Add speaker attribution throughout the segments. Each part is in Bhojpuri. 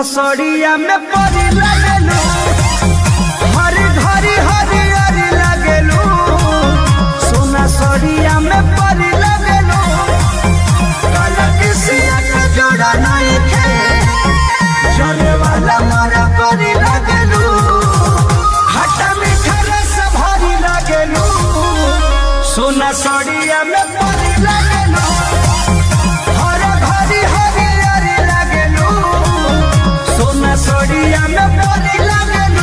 Speaker 1: सड़िया में परी लगेलू हरी घरी हरी लगेलू सोना सड़िया में परी लगेलू किसिया के जोड़ा नहीं थे जले वाला मारा परी लगेलू खट्टा मीठा रस भरी लगेलू सोना सड़िया में परी लगेलू सड़िया में परी लगेलू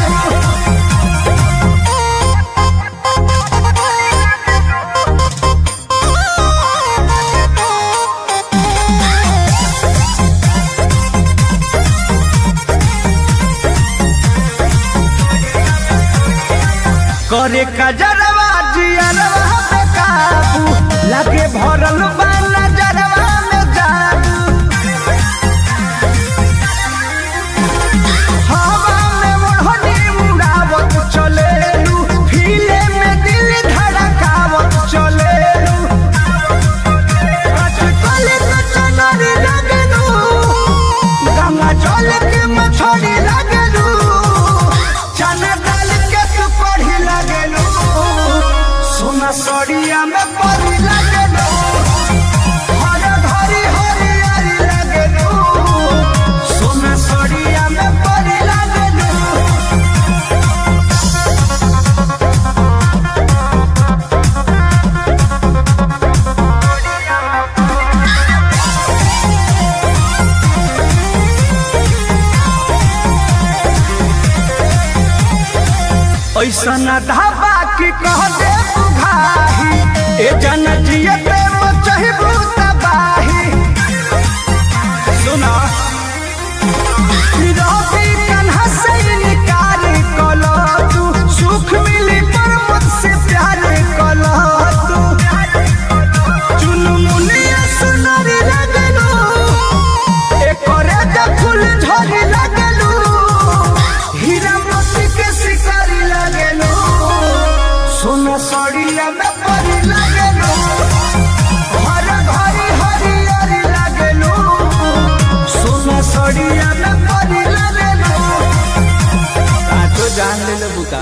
Speaker 1: करे कजरवा जियरवा पे काबू लगे भरल बा नजरवा में जादू हवा में मोहनी उड़ावत चलेलू फीले में दिल धड़कावत चलेलू कचकले कचनरी लगेलू गंगा जल के मछली लगेलू चना डाल के तू पढ़ी लगेलू सोना सड़िया में परी लगेलू हरी घरी हरी लगेलू सोना सड़िया में परी लगेलू ऐसा न ढाबा की कह दे बुघाही ए जन जियते मचहिबू तबाही सुना रवि कन्हा से निकार कलो तू सुख मिली पर मुझसे प्यार कलो तू चुनमुनिया सुनरी लगेलू एकरे द फूल झरी लगेलू हीरा मोती के शिकारी लगेलू सोना सड़िया में परी लगेलू हरी घरी हरी लगेलू सोना सड़िया में परी लगेलू
Speaker 2: तो जान ले बुका।